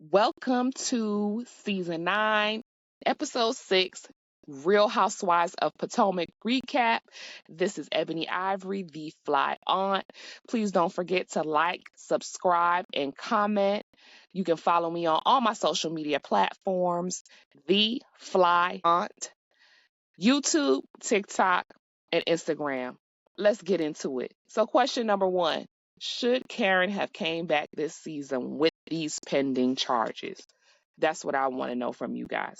Welcome to season 9, episode 6, Real Housewives of Potomac recap. This is Ebony Ivory, the Fly Aunt. Please don't forget to like, subscribe, and comment. You can follow me on all my social media platforms, the Fly Aunt, YouTube, TikTok, and Instagram. Let's get into it. So, question number 1. Should Karen have came back this season with these pending charges? That's what I want to know from you guys.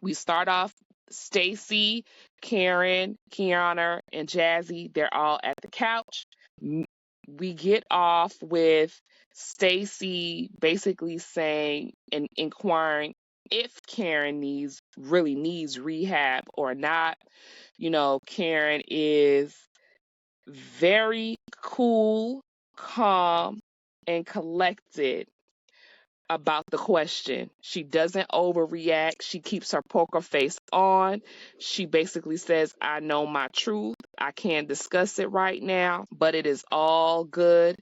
We start off Stacy, Karen, Kiana, and Jazzy. They're all at the couch. We get off with Stacy basically saying and inquiring if Karen really needs rehab or not. Karen is very cool, calm, and collected about the question. She doesn't overreact. She keeps her poker face on. She basically says, I know my truth. I can't discuss it right now, but it is all good.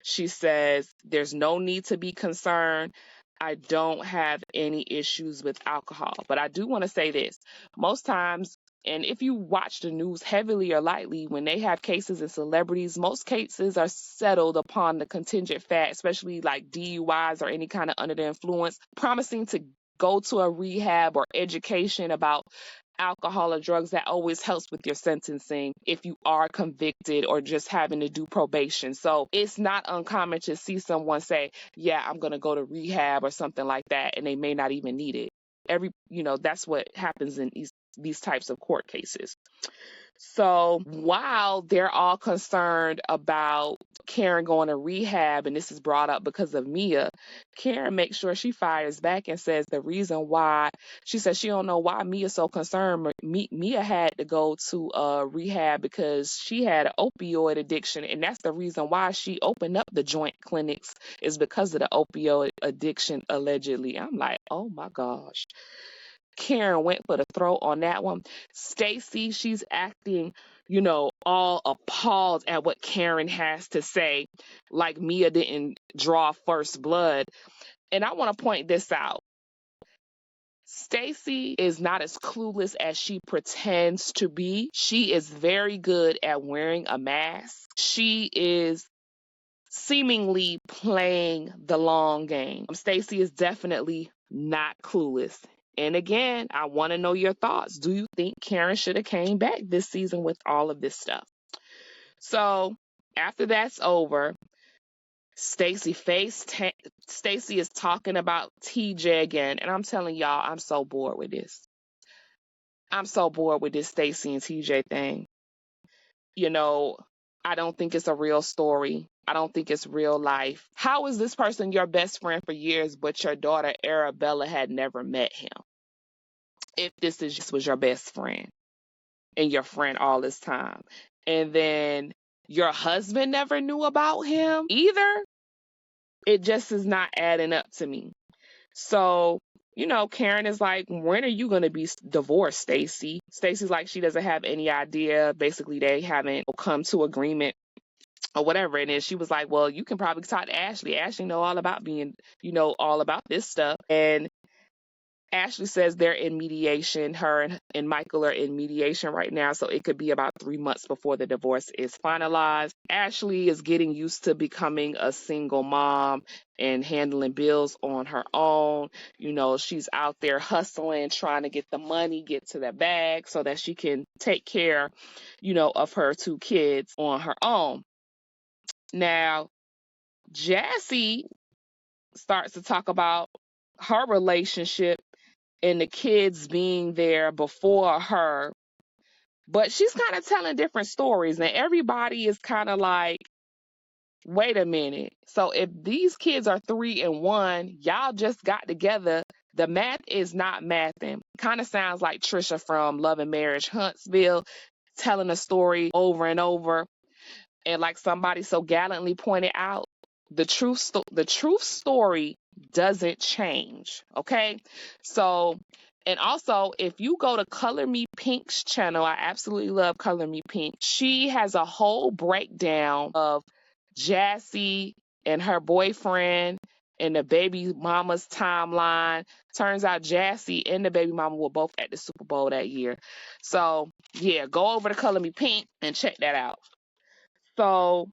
She says, there's no need to be concerned. I don't have any issues with alcohol. But I do want to say this. Most times, and if you watch the news heavily or lightly, when they have cases in celebrities, most cases are settled upon the contingent fact, especially like DUIs or any kind of under the influence, promising to go to a rehab or education about alcohol or drugs. That always helps with your sentencing if you are convicted or just having to do probation. So it's not uncommon to see someone say, yeah, I'm going to go to rehab or something like that, and they may not even need it. That's what happens in these types of court cases. So while they're all concerned about Karen going to rehab, and this is brought up because of Mia, Karen makes sure she fires back and says the reason why, she says she don't know why Mia's so concerned. Mia had to go to rehab because she had an opioid addiction, and that's the reason why she opened up the joint clinics, is because of the opioid addiction, allegedly. I'm like, oh my gosh. Karen went for the throat on that one. Stacy, she's acting, all appalled at what Karen has to say, like Mia didn't draw first blood. And I want to point this out. Stacy is not as clueless as she pretends to be. She is very good at wearing a mask. She is seemingly playing the long game. Stacy is definitely not clueless. And again, I want to know your thoughts. Do you think Karen should have came back this season with all of this stuff? So after that's over, Stacy is talking about TJ again. And I'm telling y'all, I'm so bored with this. I'm so bored with this Stacy and TJ thing. I don't think it's a real story. I don't think it's real life. How is this person your best friend for years, but your daughter Arabella had never met him? If this was your best friend and your friend all this time, and then your husband never knew about him either, it just is not adding up to me. So, Karen is like, when are you going to be divorced, Stacy? Stacy's like, she doesn't have any idea. Basically, they haven't come to agreement or whatever. And then she was like, well, you can probably talk to Ashley. Ashley know all about all about this stuff. And Ashley says they're in mediation. Her and Michael are in mediation right now, so it could be about 3 months before the divorce is finalized. Ashley is getting used to becoming a single mom and handling bills on her own. She's out there hustling, trying to get the money, get to the bag so that she can take care, of her 2 kids on her own. Now, Jassy starts to talk about her relationship and the kids being there before her. But she's kind of telling different stories, and everybody is kind of like, wait a minute. So if these kids are 3 and 1, y'all just got together, the math is not mathing. Kind of sounds like Trisha from Love and Marriage Huntsville telling a story over and over. And like somebody so gallantly pointed out, the truth story doesn't change. Okay. So, and also, if you go to Color Me Pink's channel, I absolutely love Color Me Pink. She has a whole breakdown of Jassy and her boyfriend in the baby mama's timeline. Turns out Jassy and the baby mama were both at the Super Bowl that year. So, yeah, go over to Color Me Pink and check that out. So,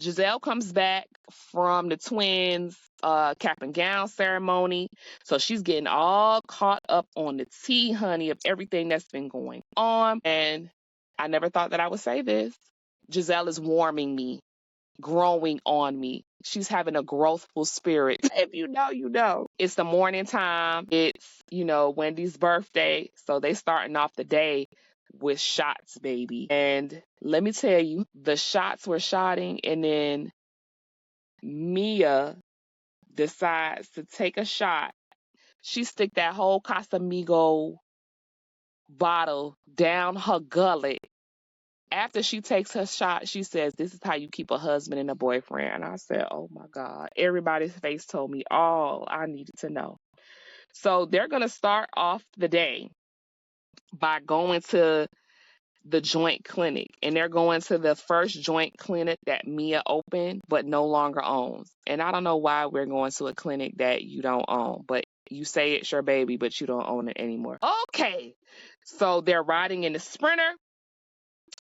Giselle comes back from the twins' cap and gown ceremony. So she's getting all caught up on the tea, honey, of everything that's been going on. And I never thought that I would say this. Giselle is warming me, growing on me. She's having a growthful spirit. If you know, you know. It's the morning time. It's, Wendy's birthday. So they starting off the day with shots, baby. And let me tell you, the shots were shotting, and then Mia decides to take a shot. She stick that whole Casamigo bottle down her gullet. After she takes her shot, she says, "This is how you keep a husband and a boyfriend." And I said, oh my God, everybody's face told me all I needed to know. So they're going to start off the day by going to the joint clinic, and they're going to the first joint clinic that Mia opened but no longer owns. And I don't know why we're going to a clinic that you don't own, but you say it's your baby, but you don't own it anymore. Okay, so they're riding in the Sprinter.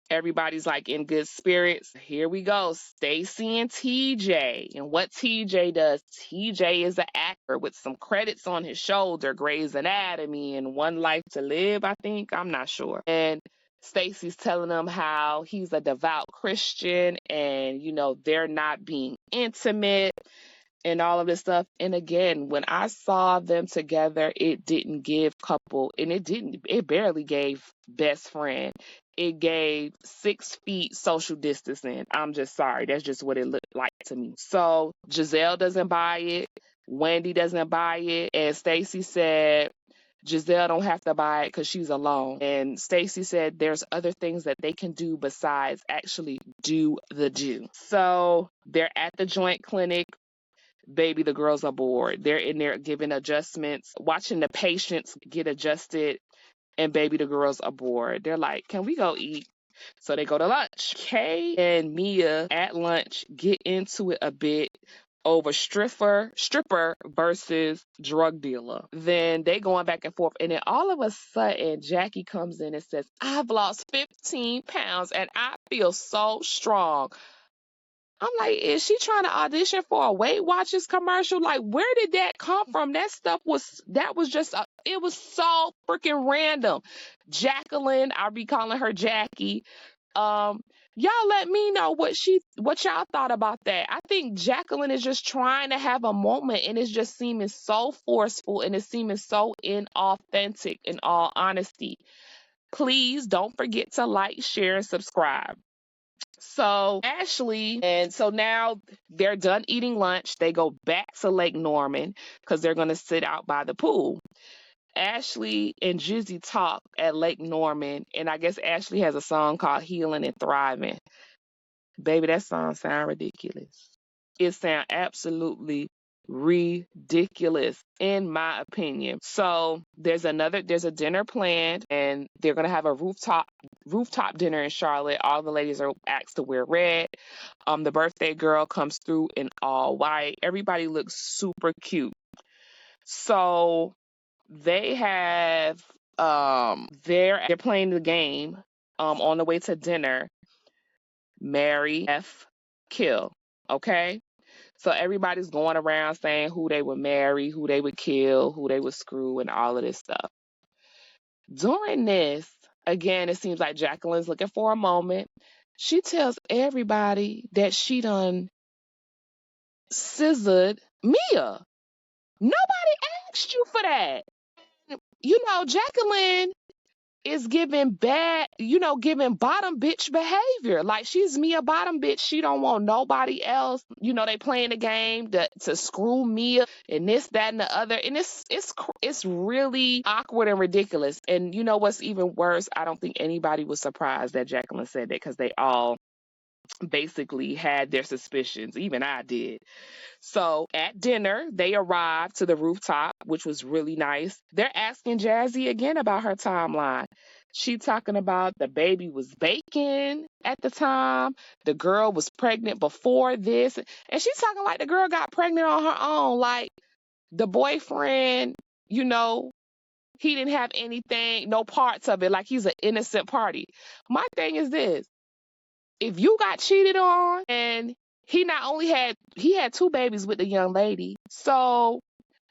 Everybody's like in good spirits. Here we go. Stacy and TJ. And what TJ does, TJ is an actor with some credits on his shoulder, Grey's Anatomy and One Life to Live, I think. I'm not sure. And Stacy's telling them how he's a devout Christian and, they're not being intimate and all of this stuff. And again, when I saw them together, it didn't give couple, and it barely gave best friend. It gave 6 feet social distancing. I'm just sorry. That's just what it looked like to me. So Giselle doesn't buy it. Wendy doesn't buy it. And Stacy said Giselle don't have to buy it because she's alone. And Stacy said there's other things that they can do besides actually do the do. So they're at the joint clinic. Baby, the girls are bored. They're in there giving adjustments, watching the patients get adjusted, and baby, the girls are bored. They're like, can we go eat? So they go to lunch. Kay and Mia at lunch get into it a bit over stripper versus drug dealer. Then they going back and forth. And then all of a sudden, Jackie comes in and says, I've lost 15 pounds and I feel so strong. I'm like, is she trying to audition for a Weight Watchers commercial? Like, where did that come from? That was just, it was so freaking random. Jacqueline, I'll be calling her Jackie. Y'all let me know what y'all thought about that. I think Jacqueline is just trying to have a moment, and it's just seeming so forceful, and it's seeming so inauthentic, in all honesty. Please don't forget to like, share, and subscribe. So Ashley, and so now they're done eating lunch. They go back to Lake Norman because they're going to sit out by the pool. Ashley and Jizzy talk at Lake Norman, and I guess Ashley has a song called Healing and Thriving. Baby, that song sound ridiculous. It sound absolutely ridiculous in my opinion. So there's a dinner planned, and they're gonna have a rooftop dinner in Charlotte. All the ladies are asked to wear red. The birthday girl comes through in all white. Everybody looks super cute. So they have they're playing the game on the way to dinner. Marry, F, kill. Okay? So everybody's going around saying who they would marry, who they would kill, who they would screw, and all of this stuff. During this, again, it seems like Jacqueline's looking for a moment. She tells everybody that she done scissored Mia. Nobody asked you for that. Jacqueline is giving bottom bitch behavior. Like, she's Mia bottom bitch. She don't want nobody else. They playing the game to screw Mia and this, that, and the other. And it's really awkward and ridiculous. And you know what's even worse? I don't think anybody was surprised that Jacqueline said that, because they all basically had their suspicions. Even I did. So at dinner, they arrived to the rooftop, which was really nice. They're asking Jazzy again about her timeline. She talking about the baby was baking at the time. The girl was pregnant before this. And she's talking like the girl got pregnant on her own. Like the boyfriend, you know, he didn't have anything, no parts of it. Like he's an innocent party. My thing is this. If you got cheated on and he had two babies with the young lady. So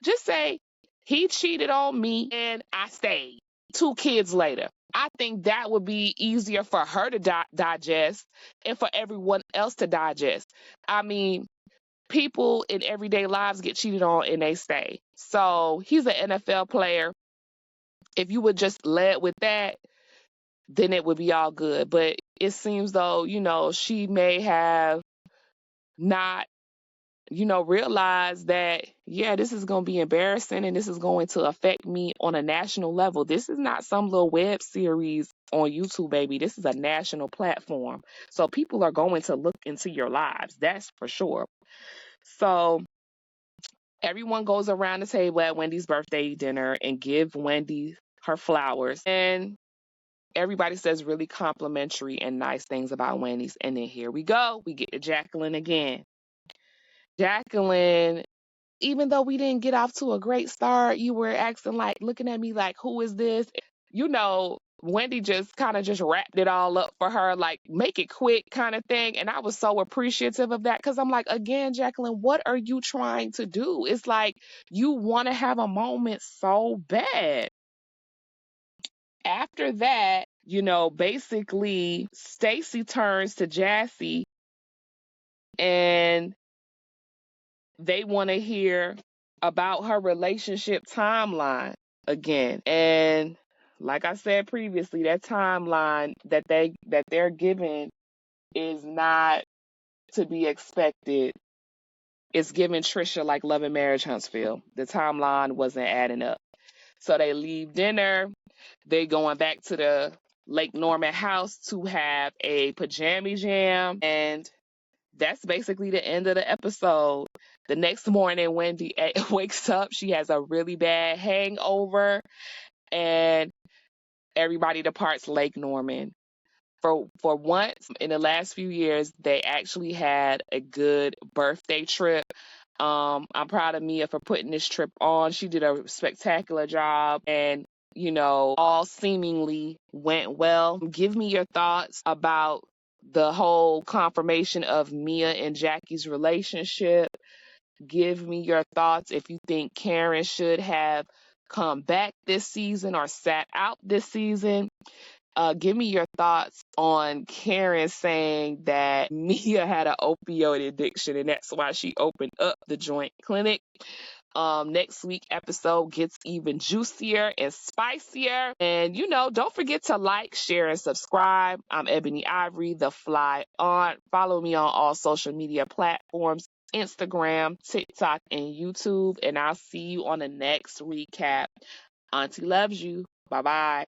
just say he cheated on me and I stayed. 2 kids later. I think that would be easier for her to digest and for everyone else to digest. I mean, people in everyday lives get cheated on and they stay. So he's an NFL player. If you would just lead with that, then it would be all good. But it seems though, she may have not, realized that, yeah, this is going to be embarrassing and this is going to affect me on a national level. This is not some little web series on YouTube, baby. This is a national platform. So people are going to look into your lives. That's for sure. So everyone goes around the table at Wendy's birthday dinner and give Wendy her flowers. And everybody says really complimentary and nice things about Wendy's. And then here we go. We get to Jacqueline again. Jacqueline, even though we didn't get off to a great start, you were looking at me like, who is this? Wendy just kind of just wrapped it all up for her, like make it quick kind of thing. And I was so appreciative of that because I'm like, again, Jacqueline, what are you trying to do? It's like you want to have a moment so bad. After that, basically Stacy turns to Jassy and they want to hear about her relationship timeline again. And like I said previously, that timeline that they're given is not to be expected. It's giving Trisha like Love and Marriage Huntsville. The timeline wasn't adding up. So they leave dinner. They going back to the Lake Norman house to have a pajama jam. And that's basically the end of the episode. The next morning, Wendy wakes up. She has a really bad hangover. And everybody departs Lake Norman. For once in the last few years, they actually had a good birthday trip. I'm proud of Mia for putting this trip on. She did a spectacular job and, all seemingly went well. Give me your thoughts about the whole confirmation of Mia and Jackie's relationship. Give me your thoughts if you think Karen should have come back this season or sat out this season. Give me your thoughts on Karen saying that Mia had an opioid addiction and that's why she opened up the joint clinic. Next week episode gets even juicier and spicier. And, don't forget to like, share, and subscribe. I'm Ebony Ivory, the Fly Aunt. Follow me on all social media platforms, Instagram, TikTok, and YouTube. And I'll see you on the next recap. Auntie loves you. Bye-bye.